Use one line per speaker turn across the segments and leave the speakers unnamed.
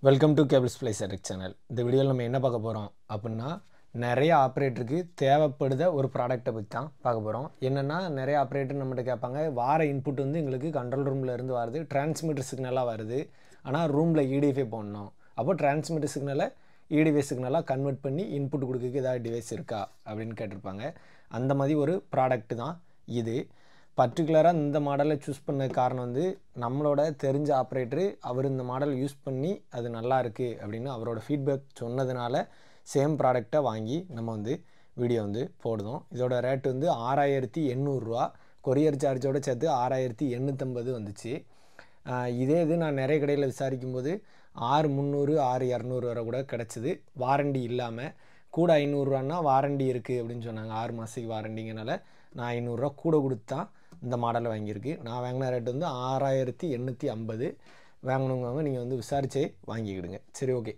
Welcome to cables play select channel. இந்த வீடியோவில் நம்ம என்ன பார்க்க போகிறோம் அப்படின்னா, நிறைய ஆப்ரேட்டருக்கு தேவைப்படுத ஒரு ப்ராடக்ட்டை பற்றி தான் பார்க்க போகிறோம். என்னென்னா, நிறைய ஆப்ரேட்டர் நம்மகிட்ட கேட்பாங்க, வார இன்புட் வந்து எங்களுக்கு கண்ட்ரோல் ரூமில் இருந்து வருது, டிரான்ஸ்மிட்டர் சிக்னலாக வருது, ஆனால் ரூமில் இடிஎஃப்ஐ போடணும். அப்போ டிரான்ஸ்மிட்டர் சிக்னலை இடிஎஃப்ஐ சிக்னலாக கன்வெர்ட் பண்ணி இன்புட் கொடுக்க ஏதாவது டிவைஸ் இருக்கா அப்படின்னு கேட்டிருப்பாங்க. அந்த மாதிரி ஒரு ப்ராடக்ட் தான் இது. பர்டிகுலராக இந்த மாடலை சூஸ் பண்ண காரணம் வந்து, நம்மளோட தெரிஞ்ச ஆப்ரேட்டரு அவர் இந்த மாடல் யூஸ் பண்ணி அது நல்லா இருக்குது அப்படின்னு அவரோட ஃபீட்பேக் சொன்னதுனால சேம் ப்ராடக்டை வாங்கி நம்ம வந்து வீடியோ வந்து போடுதோம். இதோட ரேட் வந்து 6800 ரூபா, கொரியர் சார்ஜோடு சேர்த்து 6850 வந்துச்சு. இதே இது நான் நிறைய கடையில் விசாரிக்கும் போது 6300 6200 வரை கூட கிடச்சிது, வாரண்டி இல்லாமல். கூட 500 ரூபான்னா வாரண்டி இருக்குது அப்படின்னு சொன்னாங்க. 6 மாதத்துக்கு வாரண்டிங்கனால நான் 500 ரூபா கூட கொடுத்து தான் இந்த மாடலை வாங்கியிருக்கு. நான் வாங்கின ரேட் வந்து 6850. வாங்கணுங்க நீங்கள் வந்து விசாரிச்சே வாங்கிக்கிடுங்க. சரி, ஓகே.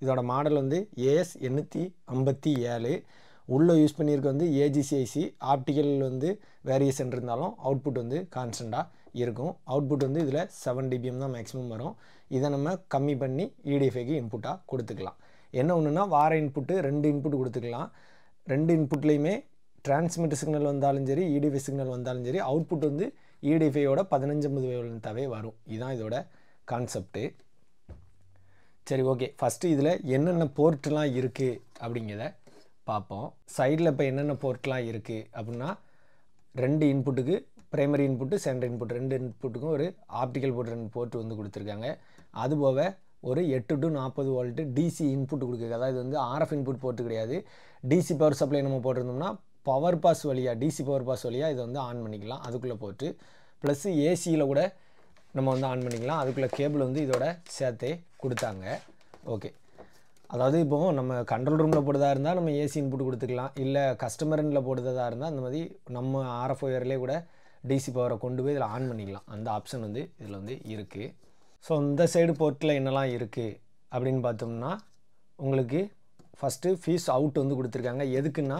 இதோட மாடல் வந்து AS 857. உள்ளே யூஸ் பண்ணியிருக்க வந்து AGCIC. ஆப்டிக்கல் வந்து வேரியேஷன் இருந்தாலும் அவுட்புட் வந்து கான்ஸ்டண்ட்டாக இருக்கும். அவுட்புட் வந்து இதில் 7 dBm தான் மேக்ஸிமம் வரும். இதை நம்ம கம்மி பண்ணி EDFIக்கு இன்புட்டாக கொடுத்துக்கலாம். என்ன ஒன்றுனா, வார இன்புட்டு 2 இன்புட் கொடுத்துக்கலாம். 2 இன்புட்லேயுமே டிரான்ஸ்மிட்டர் சிக்னல் வந்தாலும் சரி, EDFI சிக்னல் வந்தாலும் சரி, அவுட்புட் வந்து EDFIயோட 1550 வேவ்லென்த்தாகவே வரும். இதுதான் இதோட கான்செப்ட்டு. சரி, ஓகே. ஃபஸ்ட்டு இதில் என்னென்ன போர்ட்லாம் இருக்குது அப்படிங்கிறத பார்ப்போம். சைடில் இப்போ என்னென்ன போர்ட்லாம் இருக்குது அப்படின்னா, 2 இன்புட்டுக்கு ப்ரைமரி இன்புட்டு, சென்டர் இன்புட் 2 இன்புட்டுக்கும் ஒரு ஆப்டிக்கல் போர்ட் 2 போர்ட் வந்து கொடுத்துருக்காங்க. அதுபோக ஒரு 8 to 40 வோல்ட்டு டிசி இன்புட் கொடுக்குது. அதாவது வந்து RF இன்புட் போர்ட்டு கிடையாது. டிசி பவர் சப்ளை நம்ம போட்டிருந்தோம்னா பவர் பாஸ் வழியாக, டிசி பவர் பாஸ் வழியாக இதை வந்து ஆன் பண்ணிக்கலாம். அதுக்குள்ளே போட்டு ப்ளஸ்ஸு ஏசியில் கூட நம்ம வந்து ஆன் பண்ணிக்கலாம். அதுக்குள்ளே கேபிள் வந்து இதோட சேர்த்தே கொடுத்தாங்க. ஓகே. அதாவது இப்போது நம்ம கண்ட்ரோல் ரூமில் போடுறதா இருந்தால் நம்ம ஏசி இன்புட் கொடுத்துக்கலாம். இல்லை கஸ்டமரில் போடுறதா இருந்தால் அந்த மாதிரி நம்ம RF ஒயர்லேயே கூட டிசி பவரை கொண்டு போய் இதில் ஆன் பண்ணிக்கலாம். அந்த ஆப்ஷன் வந்து இதில் வந்து இருக்குது. ஸோ இந்த சைடு போர்ட்டில் என்னெல்லாம் இருக்குது அப்படின்னு பார்த்தோம்னா, உங்களுக்கு ஃபஸ்ட்டு ஃபீஸ் அவுட் வந்து கொடுத்துருக்காங்க. எதுக்குன்னா,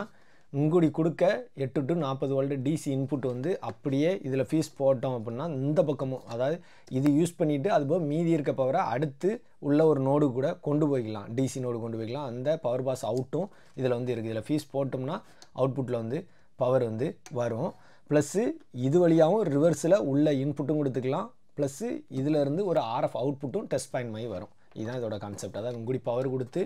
இங்குடி கொடுக்க 8 to 40 வோல்ட் டிசி இன்புட் வந்து அப்படியே இதில் ஃபீஸ் போட்டோம் அப்படின்னா இந்த பக்கமும், அதாவது இது யூஸ் பண்ணிவிட்டு அதுபோல் மீதி இருக்க பவரை அடுத்து உள்ள ஒரு நோடு கூட கொண்டு போய்க்கலாம், டிசி நோடு கொண்டு போய்க்கலாம். அந்த பவர் பாஸ் அவுட்டும் இதில் வந்து இருக்குது. இதில் ஃபீஸ் போட்டோம்னா அவுட்புட்டில் வந்து பவர் வந்து வரும். ப்ளஸ்ஸு இது வழியாகவும் ரிவர்ஸில் உள்ள இன்புட்டும் கொடுத்துக்கலாம். ப்ளஸ்ஸு இதிலேருந்து ஒரு RF அவுட்புட்டும் டெஸ்ட் பாயிண்ட் மாதிரி வரும். இதுதான் இதோட கான்செப்ட். அதாவது இங்குடி பவர் கொடுத்து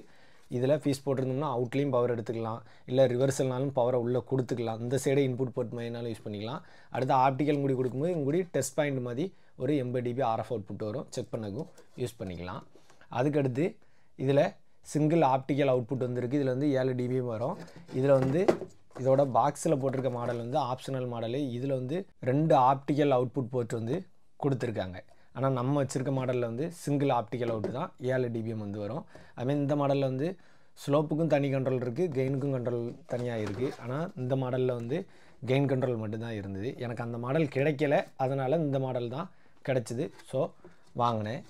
இதில் ஃபீஸ் போட்டிருந்தோம்னா அவுட்லேயும் பவர் எடுத்துக்கலாம், இல்லை ரிவர்சல்னாலும் பவரை உள்ளே கொடுத்துக்கலாம். இந்த சைடே இன்புட் போர்ட் மாதிரினாலும் யூஸ் பண்ணிக்கலாம். அடுத்து ஆப்டிக்கல் இங்குடி கொடுக்கும்போது இங்குடி டெஸ்ட் பாயிண்ட் மாதிரி ஒரு 80 dB RF அவுட்புட் வரும், செக் பண்ணக்கும் யூஸ் பண்ணிக்கலாம். அதுக்கடுத்து இதில் சிங்கிள் ஆப்டிக்கல் அவுட்புட் வந்துருக்கு. இதில் வந்து 7 dB வரும். இதில் வந்து இதோட பாக்ஸில் போட்டிருக்க மாடல் வந்து ஆப்ஷனல் மாடலு. இதில் வந்து 2 ஆப்டிக்கல் அவுட்புட் போர்ட் வந்து கொடுத்துருக்காங்க. ஆனால் நம்ம வச்சுருக்க மாடலில் வந்து சிங்கிள் ஆப்டிக்கல் அவுட்டு தான் 7 dBm வந்து வரும். அதுமாதிரி இந்த மாடலில் வந்து ஸ்லோப்புக்கும் தனி கண்ட்ரோல் இருக்குது, கெயினுக்கும் கண்ட்ரோல் தனியாக இருக்குது. ஆனால் இந்த மாடலில் வந்து கெயின் கண்ட்ரோல் மட்டும்தான் இருந்தது. எனக்கு அந்த மாடல் கிடைக்கல, அதனால் இந்த மாடல் தான் கிடச்சிது. ஸோ வாங்கினேன்.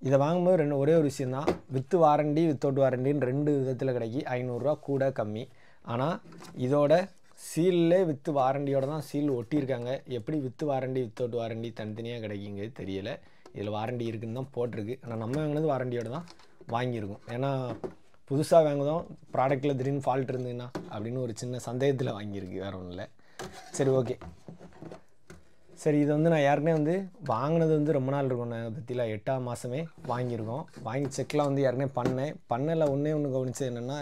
இதை வாங்கும்போது ஒரே ஒரு விஷயந்தான், வித்து வாரண்டி வித்தவுட் வாரண்டின்னு 2 விதத்தில் கிடைக்கி. 500 ரூபா கூட கம்மி. ஆனால் இதோட சீல்லே வித்து வாரண்டியோட தான் சீல் ஒட்டியிருக்காங்க. எப்படி வித்து வாரண்டி வித்தவுட் வாரண்டி தனித்தனியாக கிடைக்குங்கிறது தெரியலை. இதில் வாரண்டி இருக்குதுன்னு தான் போட்டிருக்கு. ஆனால் நம்ம வாங்கினது வாரண்டியோட தான் வாங்கியிருக்கோம். ஏன்னா புதுசாக வாங்குதோம், ப்ராடக்ட்டில் திடீர்னு ஃபால்ட் இருந்ததுன்னா அப்படின்னு ஒரு சின்ன சந்தேகத்தில் வாங்கியிருக்கு, வேறு ஒன்றும் இல்லை. சரி, ஓகே. சரி, இது வந்து நான் ஏற்கனவே வந்து வாங்கினது வந்து ரொம்ப நாள் இருக்கும். நான் பற்றியில் 8ஆம் மாதமே வாங்கியிருக்கோம். வாங்கி செக்லாம் வந்து ஏற்கனவே பண்ணல. ஒன்று கவனிச்சது என்னென்னா,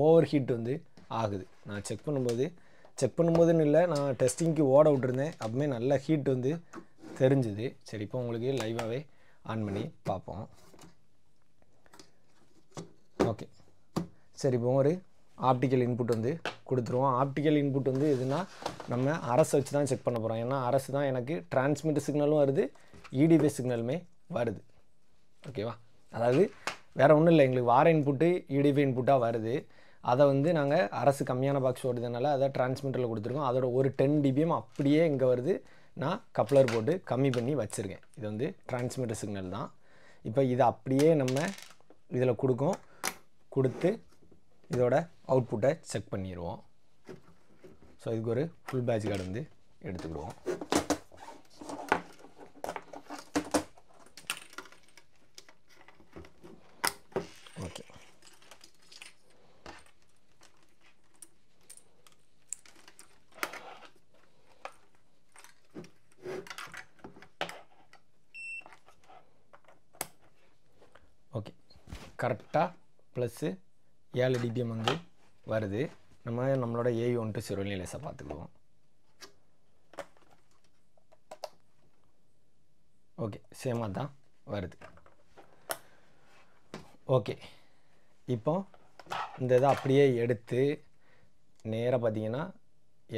ஓவர் ஹீட் வந்து ஆகுது. நான் செக் பண்ணும்போதுன்னு இல்லை, நான் டெஸ்டிங்க்கு ஓட விட்டுருந்தேன். அப்பவுமே நல்ல ஹீட் வந்து தெரிஞ்சுது. சரி, இப்போ உங்களுக்கு லைவாகவே ஆன் பண்ணி பார்ப்போம். ஓகே. சரி, இப்போ ஒரு ஆப்டிக்கல் இன்புட் வந்து கொடுத்துருவோம். ஆப்டிக்கல் இன்புட் வந்து எதுனா, நம்ம அரசை வச்சு தான் செக் பண்ண போகிறோம். ஏன்னா அரசு தான் எனக்கு டிரான்ஸ்மிட்டர் சிக்னலும் வருது, EDFI சிக்னலுமே வருது. ஓகேவா? அதாவது வேறு ஒன்றும் இல்லை, எங்களுக்கு வார இன்புட்டு EDFI இன்புட்டாக வருது. அதை வந்து நாங்கள் அரசு கம்மியான பாக்ஸ் ஓடுறதுனால அதை டிரான்ஸ்மிட்டரில் கொடுத்துருக்கோம். அதோட ஒரு 10 dBm அப்படியே இங்கே வருது. நான் கப்ளர் போட்டு கம்மி பண்ணி வச்சுருக்கேன். இது வந்து டிரான்ஸ்மிட்டர் சிக்னல் தான். இப்போ இதை அப்படியே நம்ம இதில் கொடுத்து இதோட அவுட்புட்டை செக் பண்ணிடுவோம். ஸோ இதுக்கு ஒரு ஃபுல் பேட்ச் கார்டு வந்து எடுத்துக்கிடுவோம். ஓகே, கரெக்டாக ப்ளஸ்ஸு 7 dBm வந்து வருது. நம்மளோட AV120 லேசாக பார்த்துக்குவோம். ஓகே, சேமாக தான் வருது. ஓகே, இப்போ இந்த இதை அப்படியே எடுத்து நேராக பார்த்தீங்கன்னா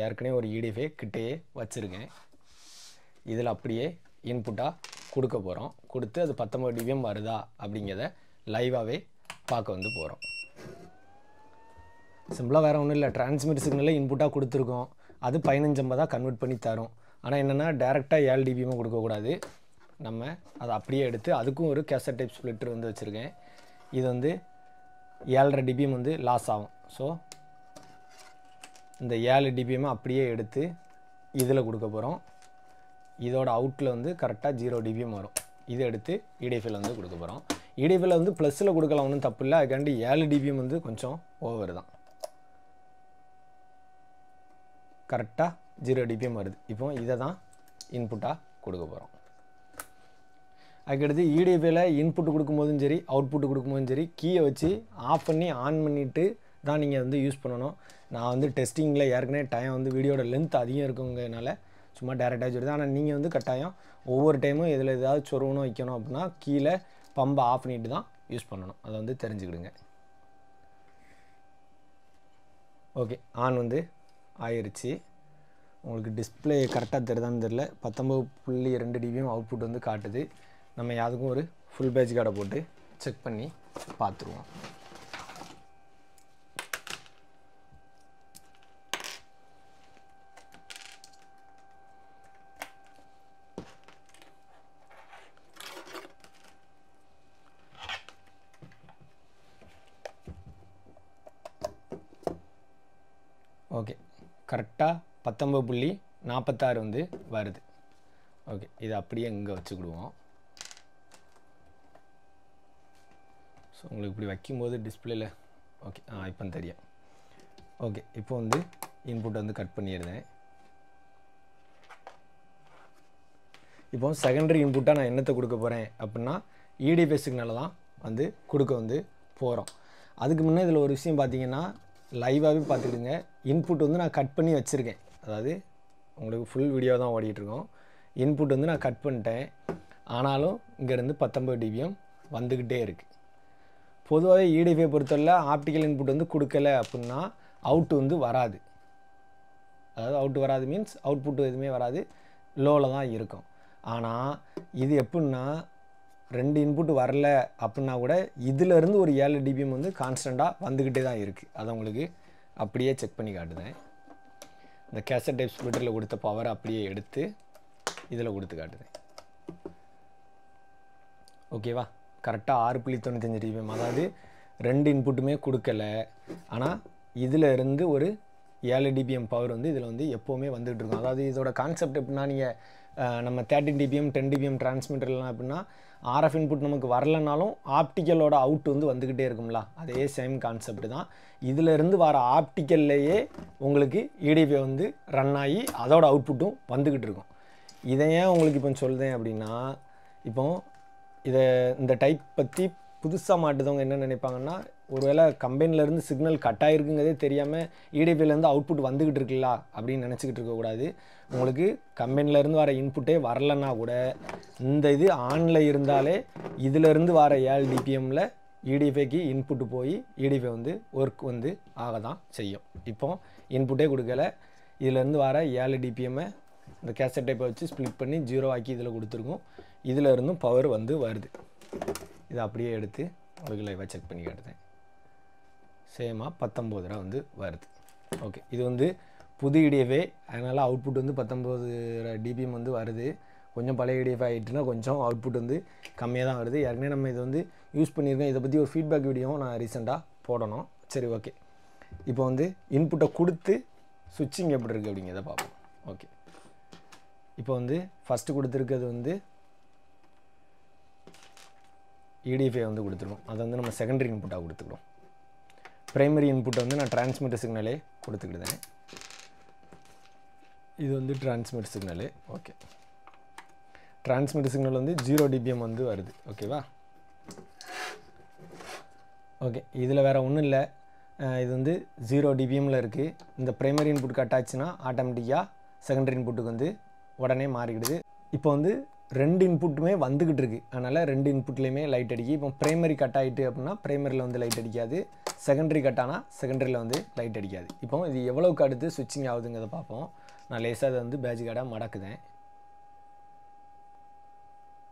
ஏற்கனவே ஒரு EDFA கிட்டேயே வச்சுருக்கேன். இதில் அப்படியே இன்புட்டாக கொடுக்க போகிறோம். கொடுத்து அது 19 dBm வருதா அப்படிங்கிறத லைவாகவே பார்க்க வந்து போகிறோம். சிம்பிளாக வேறு ஒன்றும் இல்லை, டிரான்ஸ்மிட் சிக்னலில் இன்புட்டாக கொடுத்துருக்கோம். அது 1550 கன்வெர்ட் பண்ணி தரும். ஆனால் என்னென்னா டேரெக்டாக 7 dBm கொடுக்கக்கூடாது. நம்ம அதை அப்படியே எடுத்து அதுக்கும் ஒரு கேசட் டைப் ஸ்ப்ளிட்டர் வந்து வச்சுருக்கேன். இது வந்து 7.5 dBm வந்து லாஸ் ஆகும். ஸோ இந்த 7 dBm அப்படியே எடுத்து இதில் கொடுக்க போகிறோம். இதோட அவுட்டில் வந்து கரெக்டாக 0 dBm வரும். இதை எடுத்து EDFL வந்து கொடுக்க போகிறோம். EDFL வந்து ப்ளஸில் கொடுக்கலாம், ஒன்றும் தப்பு இல்லை. அதுக்காண்டி 7 dBm வந்து கொஞ்சம் ஓவர் தான். கரெக்டாக 0 dBm வருது. இப்போ இதை தான் இன்புட்டாக கொடுக்க போகிறோம். அதுக்கடுத்து EDFL இன்புட்டு கொடுக்கும்போதும் சரி அவுட்புட்டு கொடுக்கும்போதும் சரி கீயை வச்சு ஆஃப் பண்ணி ஆன் பண்ணிவிட்டு தான் நீங்கள் வந்து யூஸ் பண்ணணும். நான் வந்து டெஸ்டிங்கில் ஏற்கனவே டைம் வந்து வீடியோட லென்த் அதிகம் இருக்குங்கிறதுனால சும்மா டேரெக்டாக சொல்லுது. ஆனால் நீங்கள் வந்து கட்டாயம் ஒவ்வொரு டைமும் இதில் ஏதாவது சொருவணும் வைக்கணும் அப்படின்னா கீழே பம்பை ஆஃப் பண்ணிட்டு தான் யூஸ் பண்ணணும். அதை வந்து தெரிஞ்சுக்கிடுங்க. ஓகே, ஆன் வந்து ஆயிடுச்சு. உங்களுக்கு டிஸ்பிளே கரெக்டாக தெரியுதான்னு தெரில. 19.2 dBm அவுட்புட் வந்து காட்டுது. நம்ம யாருக்கும் ஒரு ஃபுல் பேஜ் கார்டை போட்டு செக் பண்ணி பார்த்துருவோம். ஓகே, கரெக்டாக 19.46 வந்து வருது. ஓகே, இதை அப்படியே இங்கே வச்சுக்கிடுவோம். ஸோ உங்களுக்கு இப்படி வைக்கும்போது டிஸ்பிளேல ஓகே இப்போ தெரியும். ஓகே, இப்போ வந்து இன்புட் வந்து கட் பண்ணிடுறேன். இப்போ செகண்டரி இன்புட்டாக நான் என்னத்தை கொடுக்க போகிறேன் அப்படின்னா EDFA சிக்னலை தான் வந்து கொடுக்க வந்து போகிறோம். அதுக்கு முன்னே இதில் ஒரு விஷயம் பார்த்தீங்கன்னா லைவாகவே பார்த்துக்கிடுங்க. இன்புட் வந்து நான் கட் பண்ணி வச்சுருக்கேன். அதாவது உங்களுக்கு ஃபுல் வீடியோ தான் ஓடிட்டுருக்கோம். இன்புட் வந்து நான் கட் பண்ணிட்டேன். ஆனாலும் இங்கேருந்து 19 dBm வந்துக்கிட்டே இருக்குது. பொதுவாகவே EDFA பொறுத்தவரை ஆப்டிக்கல் இன்புட் வந்து கொடுக்கல அப்படின்னா அவுட்டு வந்து வராது. அதாவது அவுட்டு வராது மீன்ஸ் அவுட்புட் எதுவுமே வராது, லோவில் தான் இருக்கும். ஆனால் இது எப்படின்னா 2 இன்புட் வரல அப்படின்னா கூட இதிலேருந்து ஒரு 7 dBm வந்து கான்ஸ்டண்ட்டாக வந்துக்கிட்டே தான் இருக்குது. அதை உங்களுக்கு அப்படியே செக் பண்ணி காட்டுதேன். இந்த கேசட் டைப் ஸ்ப்ளிட்டரில் கொடுத்த பவரை அப்படியே எடுத்து இதில் கொடுத்து காட்டுதேன். ஓகேவா, கரெக்டாக 6.95 dBm. அதாவது 2 இன்புட்டுமே கொடுக்கல. ஆனால் இதில் இருந்து ஒரு 7 dBm பவர் வந்து இதில் வந்து எப்போவுமே வந்துகிட்டு இருக்கும். அதாவது இதோட கான்செப்ட் எப்படின்னா நீங்கள் நம்ம 13 dBm 10 dBm டிரான்ஸ்மிட்டர்லாம் அப்படின்னா RF இன்புட் நமக்கு வரலனாலும் ஆப்டிக்கலோட அவுட் வந்து வந்துக்கிட்டே இருக்கும்ல, அதே சேம் கான்செப்ட் தான். இதிலிருந்து வர ஆப்டிக்கல்லையே உங்களுக்கு EDFA வந்து ரன் ஆகி அதோட அவுட்புட்டும் வந்துக்கிட்டு இருக்கும். இதை ஏன் உங்களுக்கு இப்போ சொல்லுதேன் அப்படின்னா, இப்போ இந்த டைப் பற்றி புதுசாக மாட்டுதவங்க என்ன நினைப்பாங்கன்னா, ஒருவேளை கம்பெனிலேருந்து சிக்னல் கட் ஆகிருக்குங்கிறதே தெரியாமல் EDFAலேருந்து அவுட்புட் வந்துக்கிட்டு இருக்குல்ல அப்படின்னு நினச்சிக்கிட்டு இருக்கக்கூடாது. உங்களுக்கு கம்பெனிலேருந்து வர இன்புட்டே வரலன்னா கூட இந்த இது ஆனில் இருந்தாலே இதிலேருந்து வர 7 dBmல EDFAக்கு இன்புட்டு போய் EDFA வந்து ஒர்க் வந்து ஆக தான் செய்யும். இப்போ இன்புட்டே கொடுக்கல, இதிலேருந்து வர 7 dBm இந்த கேசட் டைப்பை வச்சு ஸ்ப்ளிட் பண்ணி 0 ஆக்கி இதில் கொடுத்துருக்கோம். இதில் இருந்தும் பவர் வந்து வருது. இதை அப்படியே எடுத்து உங்களுக்கு லைவாக செக் பண்ணி காட்டுறேன். சேமாக 19 வந்து வருது. ஓகே, இது வந்து புது EDFA, அதனால் அவுட்புட் வந்து 19 dBm வந்து வருது. கொஞ்சம் பழைய EDFA ஆகிட்டுனா கொஞ்சம் அவுட்புட் வந்து கம்மியாக தான் வருது. ஏற்கனவே நம்ம இதை வந்து யூஸ் பண்ணியிருக்கோம். இதை பற்றி ஒரு ஃபீட்பேக் வீடியோவும் நான் ரீசெண்டாக போடணும். சரி, ஓகே, இப்போ வந்து இன்புட்டை கொடுத்து சுவிட்சிங் எப்படி இருக்குது அப்படிங்கிறத பார்ப்போம். ஓகே, இப்போ வந்து ஃபஸ்ட்டு கொடுத்துருக்கிறது வந்து EDFA வந்து கொடுத்துருக்கோம். அதை வந்து நம்ம செகண்டரி இன்புட்டாக கொடுத்துக்கிறோம். ப்ரைமரி இன்புட்டை வந்து நான் டிரான்ஸ்மிட்டர் சிக்னலே கொடுத்துக்கிட்டேன். இது வந்து transmitter signal. Okay, transmitter signal வந்து 0 dBm வந்து வருது. ஓகேவா, ஓகே, இதில் வேறு ஒன்றும் இல்லை. இது வந்து 0 dBmல இருக்குது. இந்த ப்ரைமரி இன்புட் கட் ஆச்சுன்னா ஆட்டோமேட்டிக்காக செகண்டரி இன்புட்டுக்கு வந்து உடனே மாறிக்கிடுது. இப்போ வந்து 2 இன்புட்டுமே வந்துக்கிட்டு இருக்குது. அதனால் 2 இன்புட்லேயுமே லைட் அடிக்கும். இப்போ ப்ரைமரி கட் ஆகிட்டு அப்படின்னா ப்ரைமரியில் வந்து லைட் அடிக்காது. செகண்டரி கட் ஆனால் செகண்டரியில் வந்து லைட் அடிக்காது. இப்போ இது எவ்வளோக்கு அடுத்து சுவிட்சிங் ஆகுதுங்கிறத பார்ப்போம். நான் லேசாக அதை வந்து பேட்ச் கார்டாக மடக்குதேன்.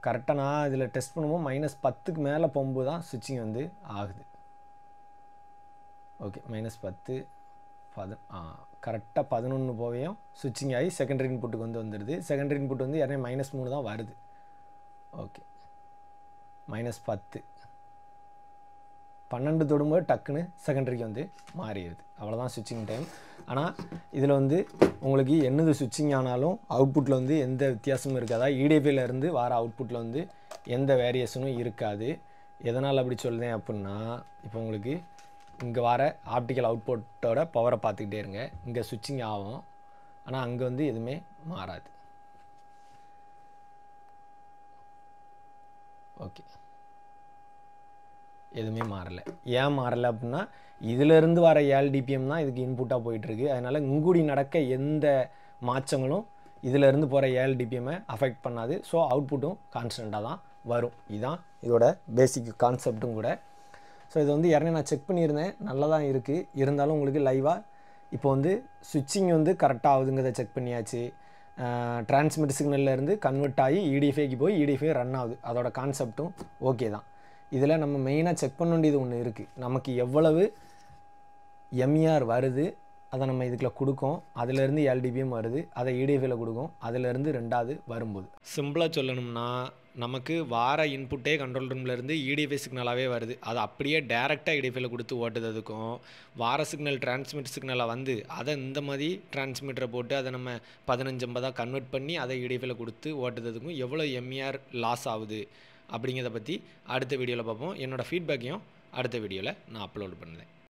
கரெக்டாக நான் இதில் டெஸ்ட் பண்ணும்போது -10க்கு மேலே போகும்போது தான் சுவிட்சிங் வந்து ஆகுது. ஓகே, -10 கரெக்டாக 11 போவையும் சுவிட்சிங் ஆகி செகண்டரி இன்புட்டுக்கு வந்து வந்துடுது. செகண்டரி இன்புட் வந்து யாரையும் -3 தான் வருது. ஓகே, -10 12 தொடும்போது டக்குன்னு செகண்டரிக்கு வந்து மாறிடுது. அவ்வளோதான் சுவிட்சிங் டைம். ஆனால் இதில் வந்து உங்களுக்கு என்னது சுவிட்சிங் ஆனாலும் அவுட்புட்டில் வந்து எந்த வித்தியாசமும் இருக்காதா. இடிஎஃப்லேருந்து வர அவுட்புட்டில் வந்து எந்த வேரியேஷனும் இருக்காது. எதனால் அப்படி சொல்லுதேன் அப்படின்னா, இப்போ உங்களுக்கு இங்கே வர ஆப்டிக்கல் அவுட்புட்டோட பவரை பார்த்துக்கிட்டே இருங்க. இங்கே சுவிட்சிங் ஆகும், ஆனால் அங்கே வந்து எதுவுமே மாறாது. ஓகே, எதுவுமே மாறலை. ஏன் மாறலை அப்படின்னா இதிலேருந்து வர 7 dBm தான் இதுக்கு இன்புட்டாக போயிட்டுருக்கு. அதனால் இங்கூடி நடக்க எந்த மாற்றங்களும் இதிலேருந்து போகிற 7 dBm அஃபெக்ட் பண்ணாது. ஸோ அவுட்புட்டும் கான்ஸ்டண்ட்டாக தான் வரும். இதுதான் இதோட பேசிக் கான்செப்டும் கூட. ஸோ இது வந்து யாரையும் நான் செக் பண்ணியிருந்தேன், நல்லா தான் இருக்குது. இருந்தாலும் உங்களுக்கு லைவாக இப்போ வந்து சுவிட்சிங் வந்து கரெக்டாக ஆகுதுங்கிறத செக் பண்ணியாச்சு. டிரான்ஸ்மிட் சிக்னல்லேருந்து கன்வெர்ட் ஆகி இடிஎஃப்ஐக்கு போய் இடிஎஃப்ஐ ரன் ஆகுது. அதோட கான்செப்ட்டும் ஓகே தான். இதில் நம்ம மெயினாக செக் பண்ண வேண்டியது ஒன்று இருக்குது. நமக்கு எவ்வளவு எம்இஆர் வருது அதை நம்ம இதுக்குள்ள கொடுக்கும். அதிலேருந்து 7 dBm வருது, அதை இடிஎஃப்ஐல கொடுக்கும். அதிலேருந்து 2வது வரும்போது சிம்பிளாக சொல்லணும்னா நமக்கு வார இன்புட்டே கண்ட்ரோல் ரூம்லேருந்து இடிஎஃப்ஐ சிக்னலாகவே வருது. அதை அப்படியே டேரெக்டாக இடிஎஃப்ஐல கொடுத்து ஓட்டுறதுக்கும் வார சிக்னல் டிரான்ஸ்மிட் சிக்னலாக வந்து அதை இந்த மாதிரி டிரான்ஸ்மிட்டரை போட்டு அதை நம்ம 1550 கன்வெர்ட் பண்ணி அதை இடிஎஃப்ஐல கொடுத்து ஓட்டுறதுக்கும் எவ்வளோ எம்இஆர் லாஸ் ஆகுது அப்படிங்கிறத பற்றி அடுத்த வீடியோவில் பார்ப்போம். என்னோடய ஃபீட்பேக்கையும் அடுத்த வீடியோவில் நான் அப்லோட் பண்ணுறேன்.